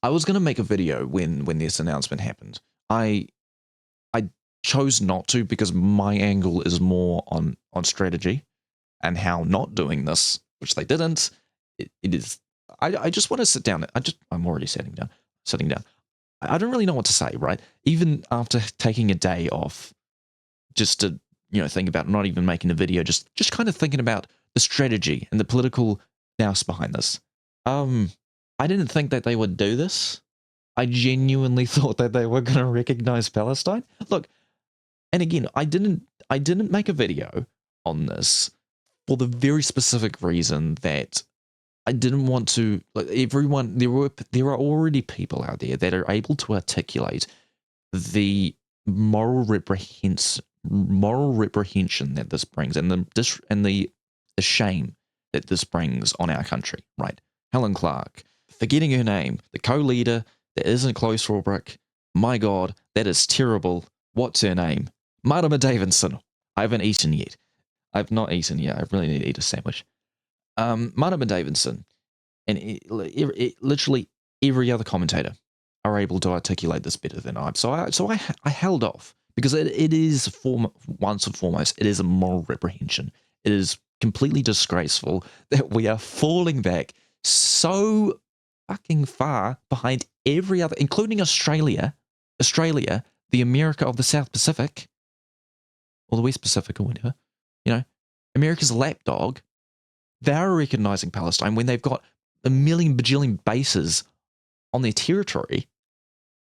I was going to make a video when this announcement happened. I chose not to because my angle is more on strategy and how not doing this, which they didn't. It is. I just want to sit down. I'm already sitting down. Sitting down. I don't really know what to say, right? Even after taking a day off, just to think about not even making a video, just kind of thinking about the strategy and the political nous behind this. I didn't think that they would do this. I genuinely thought that they were going to recognize Palestine. Look, and again, I didn't make a video on this for the very specific reason that I didn't want to. Like, everyone, there are already people out there that are able to articulate the moral reprehension that this brings, and the shame that this brings on our country. Right, Helen Clark, forgetting her name, the co-leader that isn't Chloe Swarbrick. My God, that is terrible. What's her name? Marama Davidson. I haven't eaten yet. I've not eaten yet. I really need to eat a sandwich. Marama Davidson, and literally every other commentator are able to articulate this better than I. So I held off because it is once and foremost, it is a moral reprehension. It is completely disgraceful that we are falling back so fucking far behind every other, including Australia, the America of the South Pacific, or the West Pacific, or whatever. America's lapdog. They're recognizing Palestine when they've got a million bajillion bases on their territory.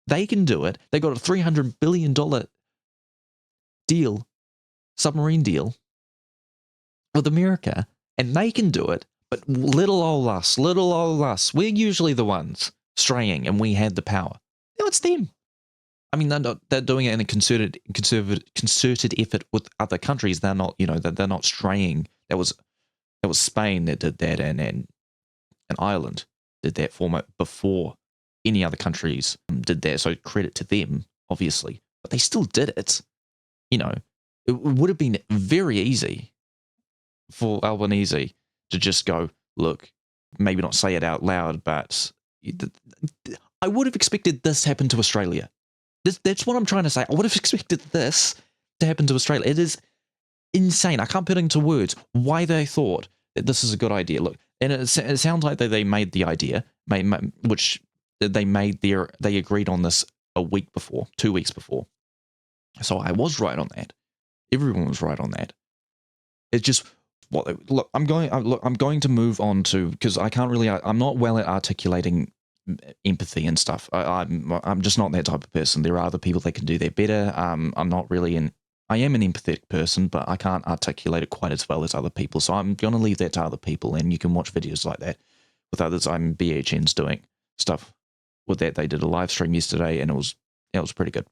They can do it. They got a $300 billion submarine deal with America, and they can do it. But little old us, we're usually the ones straying, and we had the power. No, it's them. I mean, they're doing it in a concerted effort with other countries. They're not, they're not straying. That was Spain that did that, and Ireland did that before any other countries did that. So credit to them, obviously. But they still did it. It would have been very easy for Albanese to just go, look, maybe not say it out loud, but I would have expected this to happen to Australia. That's what I'm trying to say. I would have expected this to happen to Australia. It is insane. I can't put into words why they thought that this is a good idea. Look, and it sounds like they made the idea, which they agreed on this a week before, 2 weeks before. So I was right on that. Everyone was right on that. It's just look. I'm going to move on to, because I'm not well at articulating empathy and stuff. I'm just not that type of person. There are other people that can do that better. I'm not really I am an empathetic person, but I can't articulate it quite as well as other people. So I'm going to leave that to other people, and you can watch videos like that with others. BHN's doing stuff with that. They did a live stream yesterday, and it was pretty good.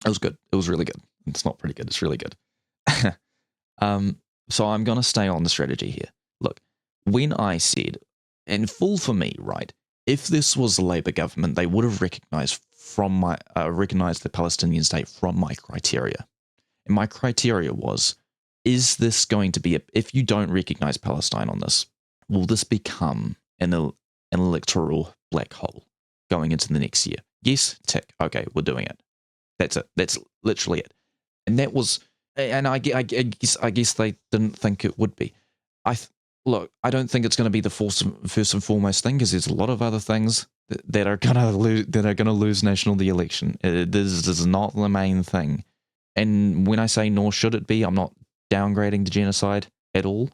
It was good. It was really good. It's not pretty good. It's really good. So I'm going to stay on the strategy here. Look, when I said, and full for me, right, if this was a Labour government, they would have recognized the Palestinian state from my criteria. And my criteria was, is this going to be, if you don't recognize Palestine on this, will this become an electoral black hole going into the next year? Yes, tick. Okay, we're doing it. That's it. That's literally it. And that was, and I guess they didn't think it would be. Look, I don't think it's going to be the first and foremost thing, because there's a lot of other things that are going to lose the election. This is not the main thing. And when I say nor should it be, I'm not downgrading the genocide at all.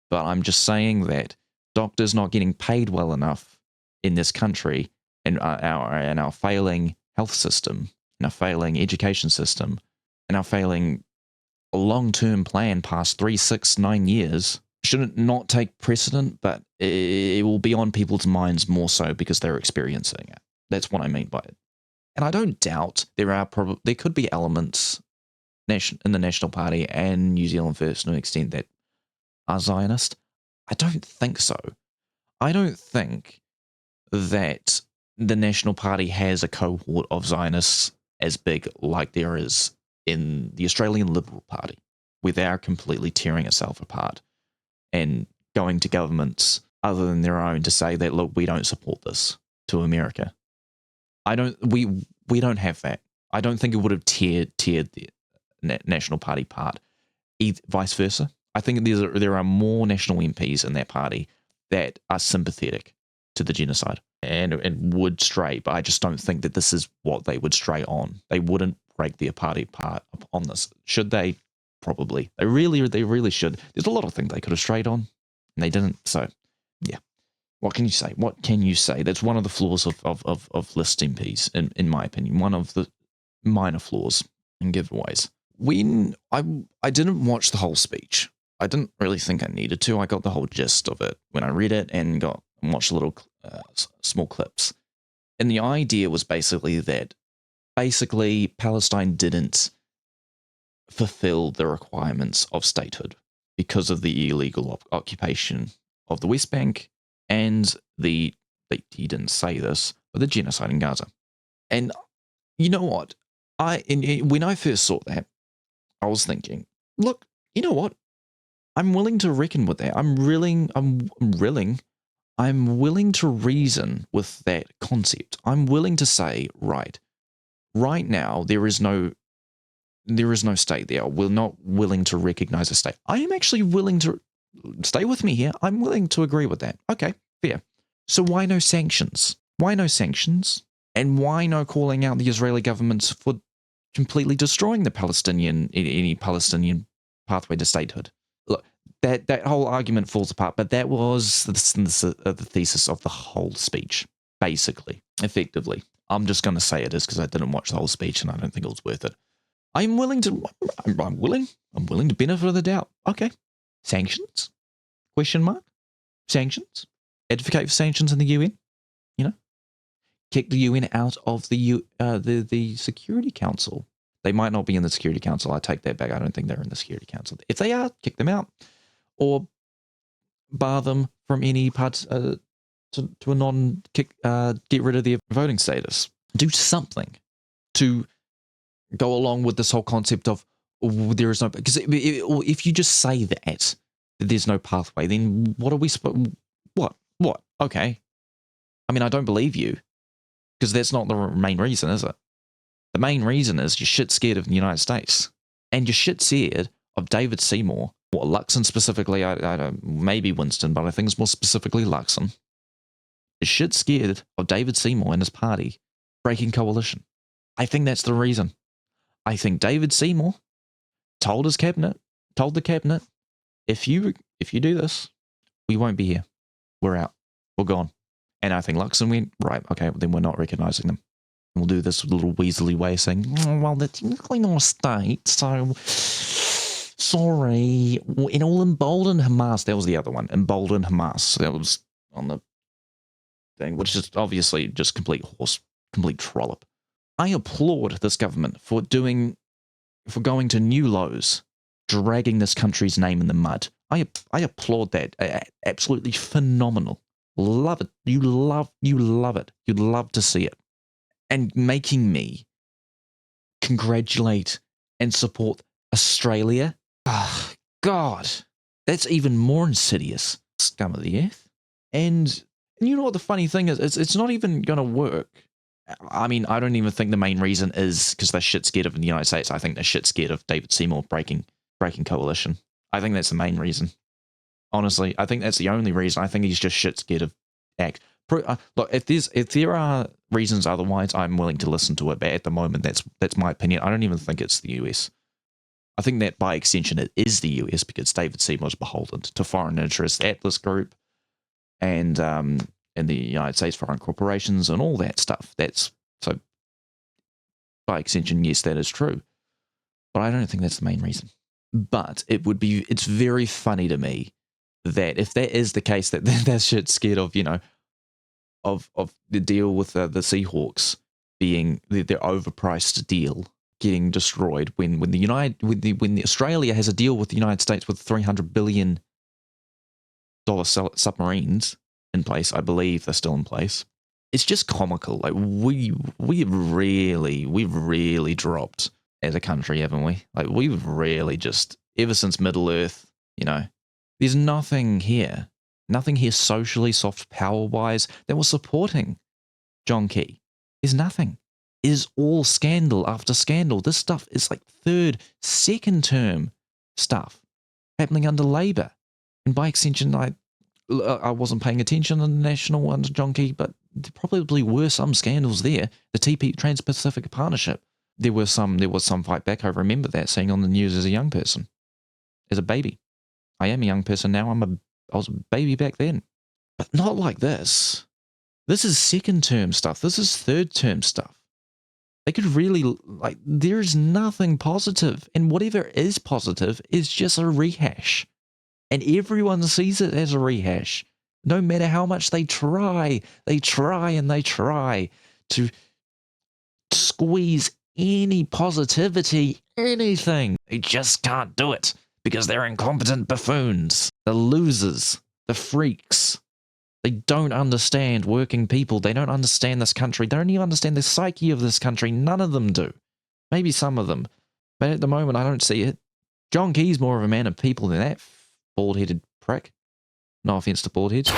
But I'm just saying that doctors not getting paid well enough in this country, and our failing health system, and our failing education system, and our failing long-term plan past 3, 6, 9 years shouldn't not take precedent, but it will be on people's minds more so because they're experiencing it. That's what I mean by it. And I don't doubt there could be elements in the National Party and New Zealand First to an extent that are Zionist. I don't think so. I don't think that the National Party has a cohort of Zionists as big like there is in the Australian Liberal Party, where they are completely tearing itself apart and going to governments other than their own to say that, look, we don't support this. to America. We don't have that. I don't think it would have teared the National Party apart. Vice versa. I think there are more national MPs in that party that are sympathetic to the genocide and would stray, but I just don't think that this is what they would stray on. They wouldn't break their party apart on this. Should they? Probably. They really should. There's a lot of things they could have strayed on, and they didn't. So, yeah. What can you say? What can you say? That's one of the flaws of list MPs, in my opinion. One of the minor flaws and giveaways. When I didn't watch the whole speech. I didn't really think I needed to. I got the whole gist of it when I read it and watched little small clips. And the idea was basically that Palestine didn't fulfill the requirements of statehood because of the illegal occupation of the West Bank and he didn't say this, but the genocide in Gaza. And you know what? When I first saw that, I was thinking, look, you know what? I'm willing to reckon with that. I'm willing to reason with that concept. I'm willing to say, right now there is no state there. We're not willing to recognize a state. I am actually willing to stay with me here. I'm willing to agree with that. Okay, fair. So why no sanctions? Why no sanctions? And why no calling out the Israeli government for completely destroying any Palestinian pathway to statehood? Look, that whole argument falls apart, but that was the thesis of the whole speech, basically, effectively. I'm just going to say it is because I didn't watch the whole speech and I don't think it was worth it. I'm willing to benefit of the doubt. Okay. Sanctions? Question mark? Sanctions? Advocate for sanctions in the UN? You know? Kick the UN out of the Security Council. They might not be in the Security Council. I take that back. I don't think they're in the Security Council. If they are, kick them out. Or bar them from any parts to a non-kick, get rid of their voting status. Do something to go along with this whole concept of there is no... Because if you just say that there's no pathway, then what are we... What? Okay. I mean, I don't believe you. Because that's not the main reason, is it? The main reason is you're shit scared of the United States. And you're shit scared of David Seymour, or Luxon specifically, I don't, maybe Winston, but I think it's more specifically Luxon. You're shit scared of David Seymour and his party breaking coalition. I think that's the reason. I think David Seymour told the cabinet, if you do this, we won't be here. We're out. We're gone. And I think Luxon went, right, okay, then we're not recognizing them. And we'll do this little weaselly way of saying, well, they're technically not a state, so sorry. And all emboldened Hamas. That was the other one. Emboldened Hamas. That was on the thing, which is obviously just complete trollop. I applaud this government for going to new lows, dragging this country's name in the mud. I applaud that. Absolutely phenomenal. Love it. You love it. You'd love to see it. And making me congratulate and support Australia. Oh, God. That's even more insidious. Scum of the earth. And you know what the funny thing is? It's not even going to work. I mean, I don't even think the main reason is because they're shit scared of the United States. I think they're shit scared of David Seymour breaking coalition. I think that's the main reason. Honestly, I think that's the only reason. I think he's just shit scared of act. Look, if there are reasons otherwise, I'm willing to listen to it. But at the moment, that's my opinion. I don't even think it's the US. I think that by extension, it is the US because David Seymour is beholden to foreign interests, Atlas Group, and the United States foreign corporations and all that stuff. That's so. By extension, yes, that is true. But I don't think that's the main reason. But it's very funny to me that if that is the case, that shit scared of, of the deal with the Seahawks being their overpriced deal getting destroyed when Australia has a deal with the United States with $300 billion submarines in place. I believe they're still in place. It's just comical. Like we've really dropped as a country, haven't we? Like we've really just, ever since Middle Earth, there's nothing here socially, soft power wise that was supporting John Key. There's nothing. It is all scandal after scandal. This stuff is like second term stuff happening under Labour. And by extension, I wasn't paying attention on the national one to John Key, but there probably were some scandals there. The Trans-Pacific Partnership. There was some fight back. I remember that, seeing on the news as a young person, as a baby. I am a young person now. I was a baby back then, but not like this. This is second term stuff. This is third term stuff. They could really, there is nothing positive, and whatever is positive is just a rehash. And everyone sees it as a rehash. No matter how much they try to squeeze any positivity, anything. They just can't do it because they're incompetent buffoons. The losers, the freaks. They don't understand working people. They don't understand this country. They don't even understand the psyche of this country. None of them do. Maybe some of them. But at the moment, I don't see it. John Key's more of a man of people than that bald-headed prick. No offense to bald heads.